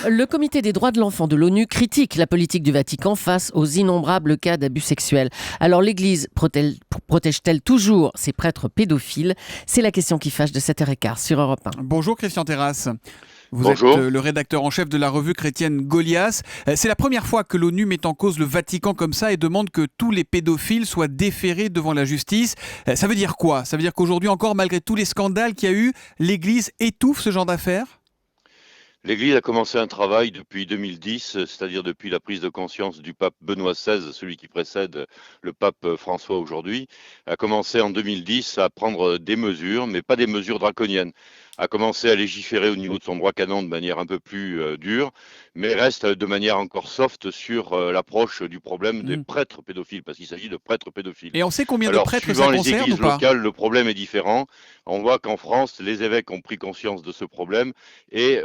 Le comité des droits de l'enfant de l'ONU critique la politique du Vatican face aux innombrables cas d'abus sexuels. Alors l'Église protège-t-elle toujours ses prêtres pédophiles? C'est la question qui fâche de 7h15 sur Europe 1. Bonjour Christian Terrasse. Vous êtes Bonjour. le rédacteur en chef de la revue chrétienne Goliath. C'est la première fois que l'ONU met en cause le Vatican comme ça et demande que tous les pédophiles soient déférés devant la justice. Ça veut dire quoi? Ça veut dire qu'aujourd'hui encore, malgré tous les scandales qu'il y a eu, l'Église étouffe ce genre d'affaires? L'Église a commencé un travail depuis 2010, c'est-à-dire depuis la prise de conscience du pape Benoît XVI, celui qui précède le pape François aujourd'hui, a commencé en 2010 à prendre des mesures, mais pas des mesures draconiennes. A commencé à légiférer au niveau de son droit canon de manière un peu plus dure, mais reste de manière encore soft sur l'approche du problème des prêtres pédophiles, parce qu'il s'agit de prêtres pédophiles. Et on sait combien de Alors, prêtres ça suivant les concerne ou églises pas? locales, le problème est différent. On voit qu'en France, les évêques ont pris conscience de ce problème et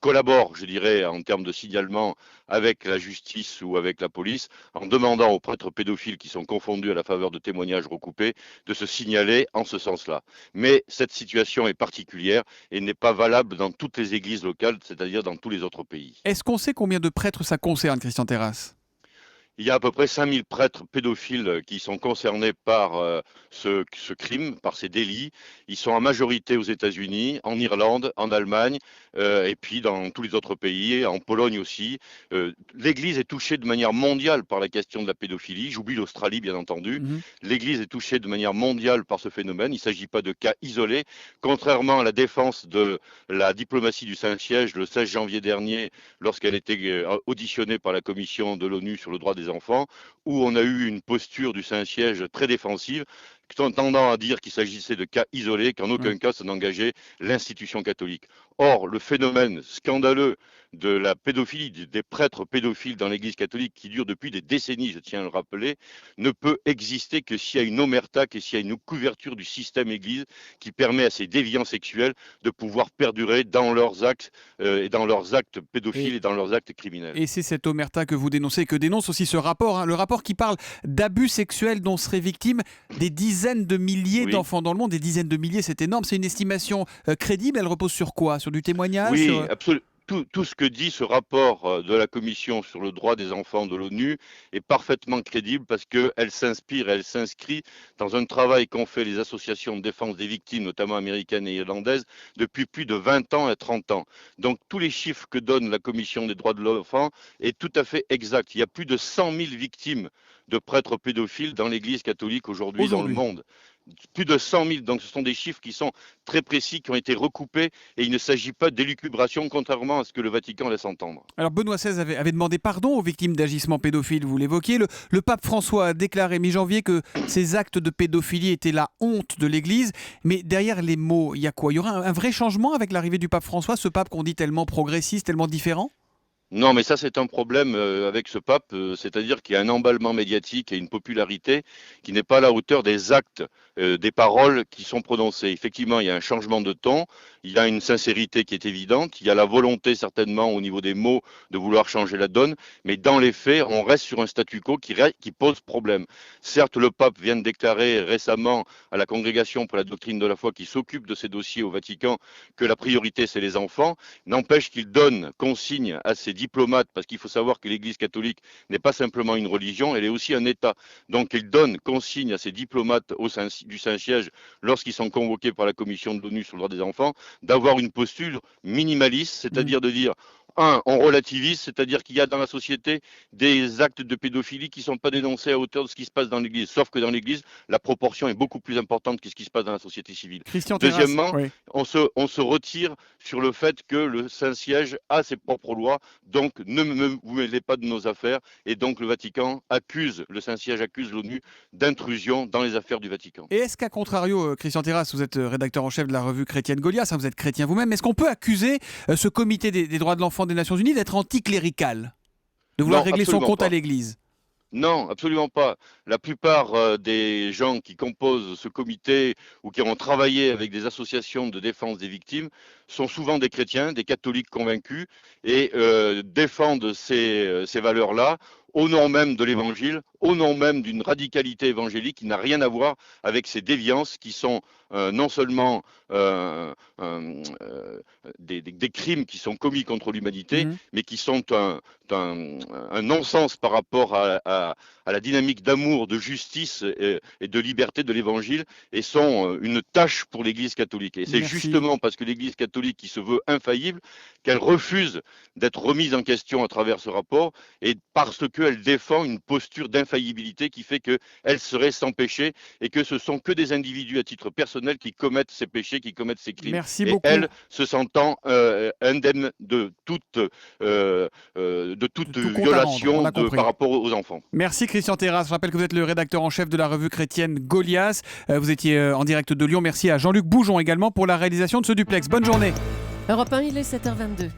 collaborent, je dirais, en termes de signalement avec la justice ou avec la police, en demandant aux prêtres pédophiles qui sont confondus à la faveur de témoignages recoupés de se signaler en ce sens-là. Mais cette situation est particulière et n'est pas valable dans toutes les églises locales, c'est-à-dire dans tous les autres pays. Est-ce qu'on sait combien de prêtres ça concerne, Christian Terrasse? Il y a à peu près 5000 prêtres pédophiles qui sont concernés par ce crime, par ces délits. Ils sont en majorité aux États-Unis, en Irlande, en Allemagne, et puis dans tous les autres pays, en Pologne aussi. L'Église est touchée de manière mondiale par la question de la pédophilie. J'oublie l'Australie, bien entendu. L'Église est touchée de manière mondiale par ce phénomène. Il ne s'agit pas de cas isolés. Contrairement à la défense de la diplomatie du Saint-Siège le 16 janvier dernier, lorsqu'elle était auditionnée par la Commission de l'ONU sur le droit des enfants, où on a eu une posture du Saint-Siège très défensive, tendant à dire qu'il s'agissait de cas isolés, qu'en aucun cas ça n'engageait l'institution catholique. Or, le phénomène scandaleux de la pédophilie, des prêtres pédophiles dans l'Église catholique, qui dure depuis des décennies, je tiens à le rappeler, ne peut exister que s'il y a une omerta, que s'il y a une couverture du système Église qui permet à ces déviants sexuels de pouvoir perdurer dans leurs actes et dans leurs actes pédophiles et dans leurs actes criminels. Et c'est cette omerta que vous dénoncez, que dénonce aussi ce rapport, le rapport qui parle d'abus sexuels dont seraient victimes des dizaines de milliers d'enfants dans le monde. Des dizaines de milliers, c'est énorme. C'est une estimation crédible. Elle repose sur quoi? Sur du témoignage? Oui, absolument. Tout ce que dit ce rapport de la Commission sur le droit des enfants de l'ONU est parfaitement crédible parce qu'elle s'inspire et elle s'inscrit dans un travail qu'ont fait les associations de défense des victimes, notamment américaines et irlandaises, depuis plus de 20 ans et 30 ans. Donc tous les chiffres que donne la Commission des droits de l'enfant est tout à fait exact. Il y a plus de 100 000 victimes de prêtres pédophiles dans l'Église catholique aujourd'hui dans le monde. Plus de 100 000, donc ce sont des chiffres qui sont très précis, qui ont été recoupés, et il ne s'agit pas d'élucubration, contrairement à ce que le Vatican laisse entendre. Alors Benoît XVI avait demandé pardon aux victimes d'agissements pédophiles, vous l'évoquiez. Le pape François a déclaré mi-janvier que ces actes de pédophilie étaient la honte de l'Église. Mais derrière les mots, il y a quoi? Il y aura un vrai changement avec l'arrivée du pape François, ce pape qu'on dit tellement progressiste, tellement différent? Non, mais ça, c'est un problème avec ce pape, c'est-à-dire qu'il y a un emballement médiatique et une popularité qui n'est pas à la hauteur des actes, des paroles qui sont prononcées. Effectivement, il y a un changement de ton, il y a une sincérité qui est évidente, il y a la volonté certainement au niveau des mots de vouloir changer la donne, mais dans les faits, on reste sur un statu quo qui pose problème. Certes, le pape vient de déclarer récemment à la Congrégation pour la doctrine de la foi qui s'occupe de ces dossiers au Vatican que la priorité, c'est les enfants, n'empêche qu'il donne consigne à ces diplomate, parce qu'il faut savoir que l'Église catholique n'est pas simplement une religion, elle est aussi un État. Donc il donne consigne à ces diplomates du Saint-Siège, lorsqu'ils sont convoqués par la Commission de l'ONU sur le droit des enfants, d'avoir une posture minimaliste, c'est-à-dire de dire on relativise, c'est-à-dire qu'il y a dans la société des actes de pédophilie qui ne sont pas dénoncés à hauteur de ce qui se passe dans l'Église. Sauf que dans l'Église, la proportion est beaucoup plus importante que ce qui se passe dans la société civile. Christian Terrasse, Deuxièmement, oui. on se retire sur le fait que le Saint-Siège a ses propres lois, donc ne vous mêlez pas de nos affaires. Et donc le Vatican accuse, le Saint-Siège accuse l'ONU d'intrusion dans les affaires du Vatican. Et est-ce qu'à contrario, Christian Terrasse, vous êtes rédacteur en chef de la revue chrétienne Goliath, vous êtes chrétien vous-même, est-ce qu'on peut accuser ce comité des droits de l'enfant des Nations Unies d'être anticlérical, de vouloir régler son compte à l'Église? Non, absolument pas. La plupart des gens qui composent ce comité ou qui ont travaillé avec des associations de défense des victimes sont souvent des chrétiens, des catholiques convaincus et défendent ces valeurs-là au nom même de l'Évangile, au nom même d'une radicalité évangélique qui n'a rien à voir avec ces déviances qui sont non seulement des crimes qui sont commis contre l'humanité, Mhm. mais qui sont un non-sens par rapport à la dynamique d'amour, de justice et de liberté de l'Évangile, et sont une tâche pour l'Église catholique. Et c'est Merci. justement parce que l'Église catholique, qui se veut infaillible, qu'elle refuse d'être remise en question à travers ce rapport, et parce qu'elle défend une posture d'infaillibilité qui fait qu'elle serait sans péché, et que ce sont que des individus à titre personnel qui commettent ces péchés, qui commettent ces crimes. Merci Et beaucoup. elle, se sentant indemne de toute Tout compte à rendre, violation on a compris. par rapport aux enfants. Merci Christian Terrasse. Je rappelle que vous êtes le rédacteur en chef de la revue chrétienne Goliath. Vous étiez en direct de Lyon. Merci à Jean-Luc Boujon également pour la réalisation de ce duplex. Bonne journée. Europe 1, il est 7h22.